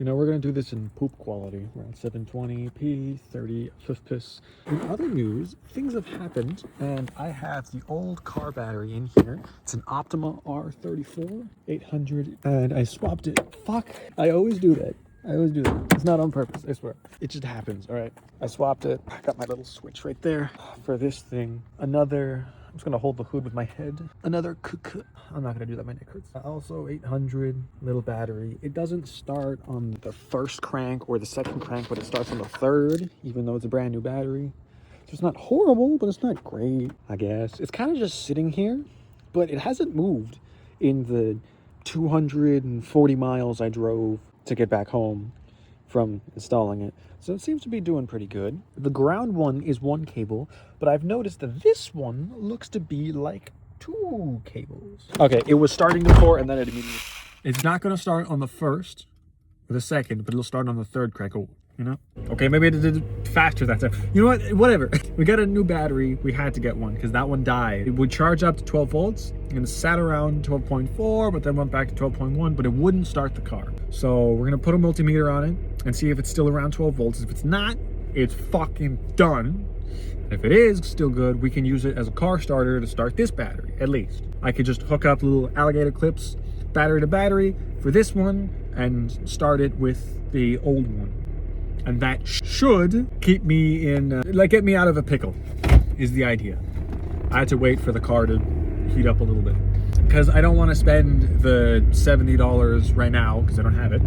You know, we're gonna do this in poop quality. We're at 720p, 30 fps. In other news, things have happened, and I have the old car battery in here. It's an Optima R34 800, and I swapped it. Fuck, I always do that. I always do that. It's not on purpose, I swear. It just happens, all right? I swapped it. I got my little switch right there for this thing. Another, I'm just gonna hold the hood with my head. Another, I'm not gonna do that, my neck hurts. Also 800, little battery. It doesn't start on the first crank or the second crank, but it starts on the third, even though it's a brand new battery. So it's not horrible, but it's not great, I guess. It's kind of just sitting here, but it hasn't moved in the 240 miles I drove to get back home from installing it. So it seems to be doing pretty good. The ground one is one cable, but I've noticed that this one looks to be like two cables. Okay, it was starting before and then it immediately... It's not gonna start on the first or the second, but it'll start on the third crank. Oh, you know? Okay, maybe it did it faster that time. You know what? Whatever. We got a new battery. We had to get one because that one died. It would charge up to 12 volts and sat around 12.4, but then went back to 12.1, but it wouldn't start the car. So we're gonna put a multimeter on it and see if it's still around 12 volts. If it's not, it's fucking done. If it is still good, we can use it as a car starter to start this battery, at least. I could just hook up little alligator clips, battery to battery for this one, and start it with the old one. And that should keep me in, get me out of a pickle, is the idea. I had to wait for the car to heat up a little bit because I don't want to spend the $70 right now because I don't have it.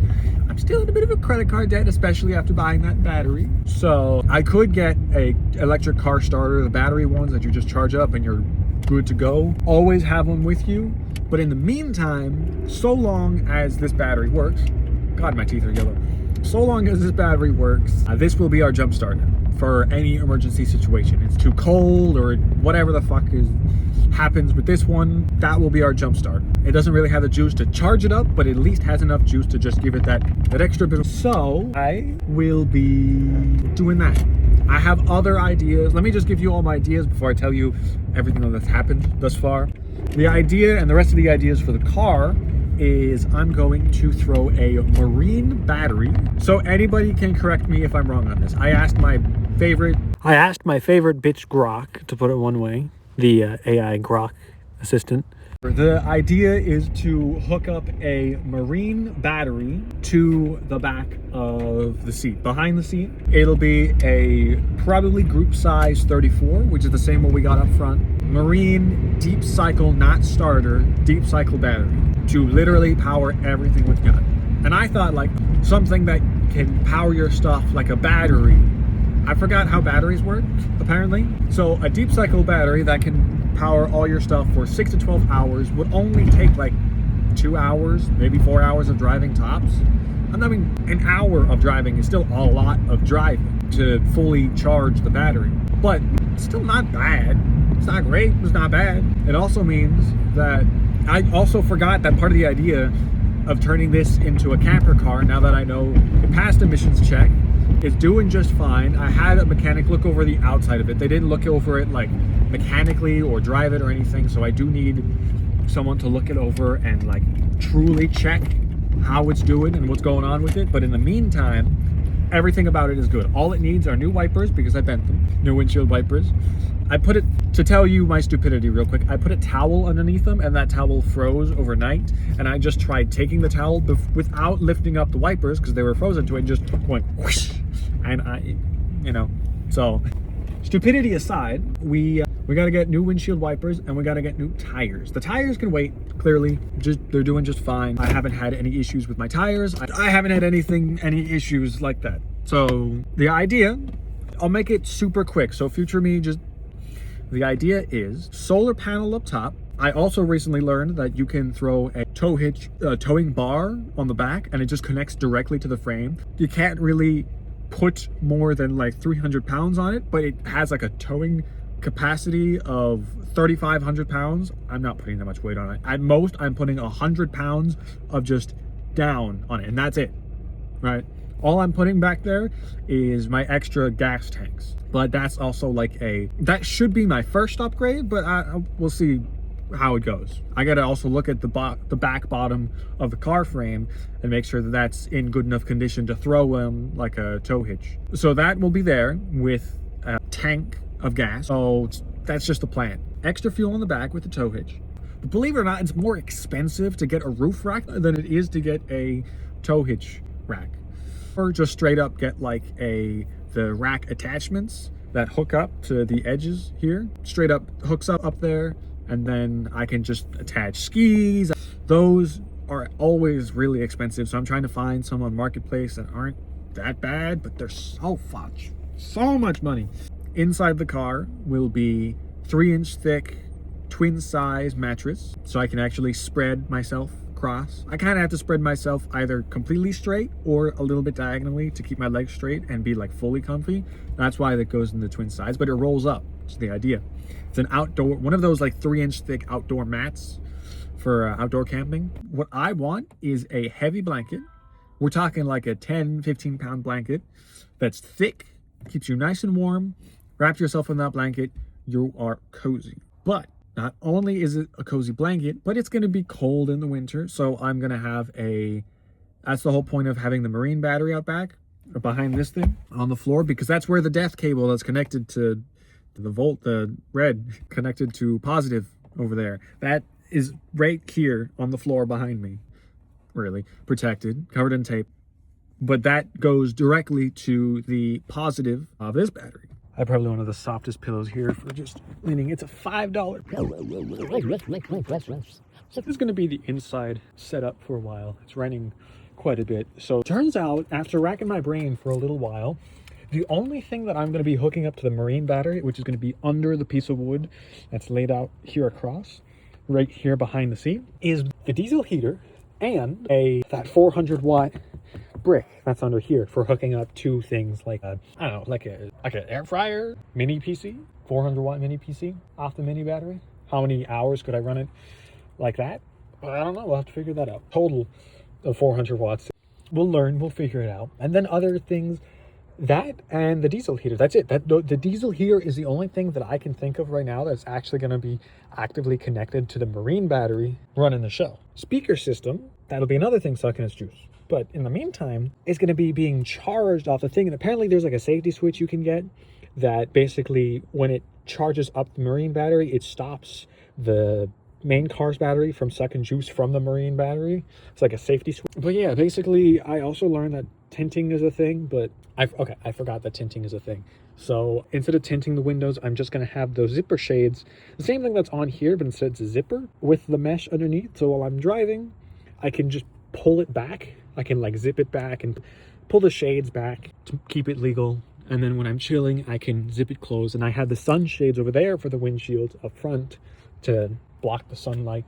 I'm still in a bit of a credit card debt, especially after buying that battery. So I could get a electric car starter, the battery ones that you just charge up and you're good to go. Always have them with you. But in the meantime, so long as this battery works, God, my teeth are yellow. So long as this battery works, this will be our jump starter for any emergency situation. It's too cold or whatever the fuck happens with this one, that will be our jump starter. It doesn't really have the juice to charge it up, but at least has enough juice to just give it that extra bit. So I will be doing that. I have other ideas. Let me just give you all my ideas before I tell you everything that's happened thus far. The idea and the rest of the ideas for the car is I'm going to throw a marine battery. So anybody can correct me if I'm wrong on this. I asked my favorite bitch Grok, to put it one way, the AI Grok assistant. The idea is to hook up a marine battery to the back of the seat. Behind the seat, it'll be a probably group size 34, which is the same one we got up front. Marine deep cycle, not starter, deep cycle battery to literally power everything with gun. And I thought like something that can power your stuff like a battery. I forgot how batteries work, apparently. So a deep cycle battery that can power all your stuff for 6 to 12 hours would only take like 2 hours, maybe 4 hours of driving tops. I mean, an hour of driving is still a lot of driving to fully charge the battery, but it's still not bad. It's not great, it's not bad. It also means that I also forgot that part of the idea of turning this into a camper car, now that I know it passed emissions check, it's doing just fine. I had a mechanic look over the outside of it. They didn't look over it like mechanically or drive it or anything, so I do need someone to look it over and like truly check how it's doing and what's going on with it. But in the meantime, everything about it is good. All it needs are new wipers because I bent them, new windshield wipers. I put it, to tell you my stupidity real quick, I put a towel underneath them and that towel froze overnight, and I just tried taking the towel without lifting up the wipers because they were frozen to it, and just went whoosh, and so stupidity aside, we got to get new windshield wipers and we got to get new tires. The tires can wait, clearly, they're doing just fine. I haven't had any issues with my tires. I haven't had any issues like that. So the idea, I'll make it super quick. So future me, the idea is solar panel up top. I also recently learned that you can throw a towing bar on the back and it just connects directly to the frame. You can't really put more than like 300 pounds on it, but it has like a towing capacity of 3,500 pounds. I'm not putting that much weight on it. At most, I'm putting 100 pounds of just down on it, and that's it, right? All I'm putting back there is my extra gas tanks. But that's also like that should be my first upgrade, but we'll see how it goes. I gotta also look at the back bottom of the car frame and make sure that that's in good enough condition to throw like a tow hitch. So that will be there with a tank of gas. So that's just the plan. Extra fuel in the back with the tow hitch. But believe it or not, it's more expensive to get a roof rack than it is to get a tow hitch rack. Or just straight up get like the rack attachments that hook up to the edges here. Straight up hooks up there, and then I can just attach skis. Those are always really expensive, so I'm trying to find some on Marketplace that aren't that bad, but they're so much money. Inside the car will be 3-inch thick twin size mattress, so I can actually spread myself across. I kind of have to spread myself either completely straight or a little bit diagonally to keep my legs straight and be like fully comfy. That's why that goes in the twin size, but it rolls up. That's the idea. It's an outdoor, one of those like 3-inch thick outdoor mats for outdoor camping. What I want is a heavy blanket. We're talking like a 10-15 pound blanket that's thick, keeps you nice and warm. Wrap yourself in that blanket, you are cozy. But not only is it a cozy blanket, but it's gonna be cold in the winter. So I'm gonna have that's the whole point of having the marine battery out back, or behind this thing on the floor, because that's where the death cable that's connected to the red, connected to positive over there. That is right here on the floor behind me, really protected, covered in tape. But that goes directly to the positive of this battery. I have probably one of the softest pillows here for just leaning. It's a $5 pillow. So this is going to be the inside setup for a while. It's raining quite a bit. So turns out, after racking my brain for a little while, the only thing that I'm going to be hooking up to the marine battery, which is going to be under the piece of wood that's laid out here across, right here behind the seat, is the diesel heater and that 400 watt brick that's under here for hooking up to things like I don't know, like an air fryer, mini PC, 400 watt mini PC off the mini battery. How many hours could I run it like that? Well, I don't know. We'll have to figure that out. Total of 400 watts. We'll learn. We'll figure it out. And then other things, that and the diesel heater. That's it. The diesel heater is the only thing that I can think of right now that's actually going to be actively connected to the marine battery running the show. Speaker system, that'll be another thing sucking its juice. But in the meantime, it's going to be being charged off the thing. And apparently there's like a safety switch you can get that basically when it charges up the marine battery, it stops the main car's battery from sucking juice from the marine battery. It's like a safety switch. But yeah, basically I also learned that tinting is a thing, but I forgot that tinting is a thing. So instead of tinting the windows, I'm just going to have those zipper shades. The same thing that's on here, but instead it's a zipper with the mesh underneath. So while I'm driving, I can just pull it back. I can like zip it back and pull the shades back to keep it legal. And then when I'm chilling, I can zip it closed. And I have the sun shades over there for the windshield up front to block the sunlight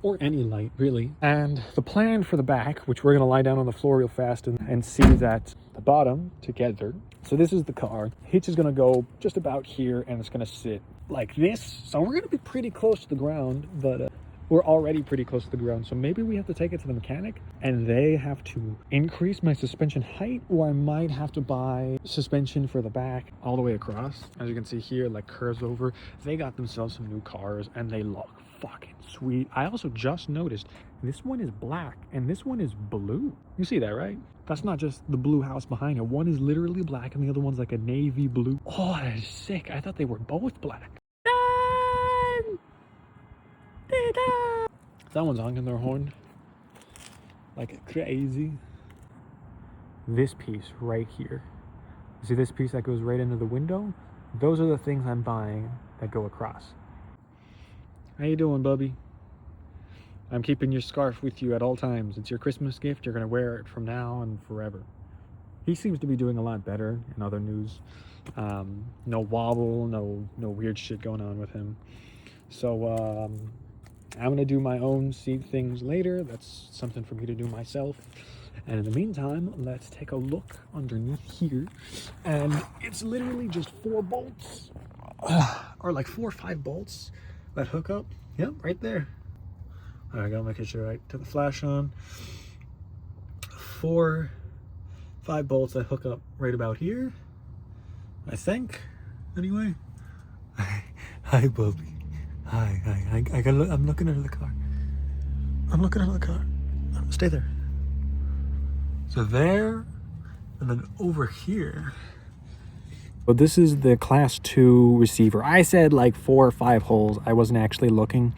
or any light really. And the plan for the back, which we're going to lie down on the floor real fast and see that the bottom together. So this is the car. Hitch is going to go just about here and it's going to sit like this. So we're going to be pretty close to the ground, but we're already pretty close to the ground, so maybe we have to take it to the mechanic and they have to increase my suspension height, or I might have to buy suspension for the back all the way across. As you can see here, like curves over. They got themselves some new cars and they look fucking sweet. I also just noticed this one is black and this one is blue. You see that, right? That's not just the blue house behind it. One is literally black and the other one's like a navy blue. Oh, that is sick. I thought they were both black. Someone's honking their horn like crazy. This piece right here, see this piece that goes right into the window? Those are the things I'm buying that go across. How you doing, bubby? I'm keeping your scarf with you at all times. It's your Christmas gift. You're gonna wear it from now and forever. He seems to be doing a lot better in other news. No wobble, no weird shit going on with him. So I'm gonna do my own seed things later. That's something for me to do myself. And in the meantime, let's take a look underneath here. And it's literally just 4 bolts, or like 4 or 5 bolts that hook up. Yep, right there. All right, I gotta make sure I turn the flash on. 4, 5 bolts that hook up right about here, I think. Anyway, hi, Bubby. I gotta look. I'm looking under the car. I'm looking under the car. Stay there. So there, and then over here. So this is the class 2 receiver. I said like 4 or 5 holes. I wasn't actually looking.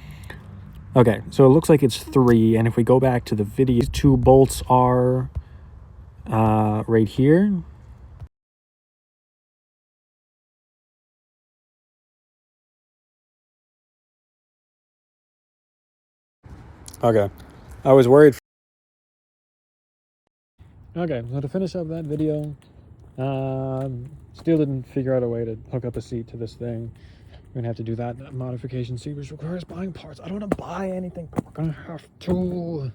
Okay, so it looks like it's 3. And if we go back to the video, these 2 bolts are right here. Okay, I was worried. Okay, so to finish up that video, still didn't figure out a way to hook up a seat to this thing. We're gonna have to do that modification seat, which requires buying parts. I don't want to buy anything, but we're gonna have to.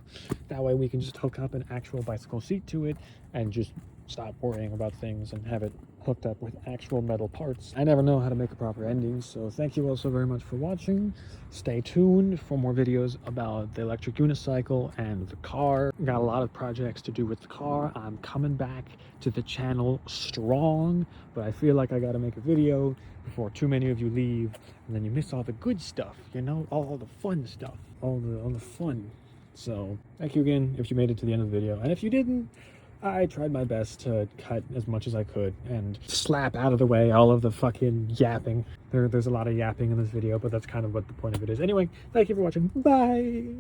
That way we can just hook up an actual bicycle seat to it and just stop worrying about things and have it hooked up with actual metal parts. I never know how to make a proper ending, so thank you all so very much for watching. Stay tuned for more videos about the electric unicycle and the car. Got a lot of projects to do with the car. I'm coming back to the channel strong, but I feel like I gotta make a video before too many of you leave, and then you miss all the good stuff, you know, all the fun stuff, all the fun. So thank you again if you made it to the end of the video, and if you didn't, I tried my best to cut as much as I could and slap out of the way all of the fucking yapping. There's a lot of yapping in this video, but that's kind of what the point of it is. Anyway, thank you for watching. Bye.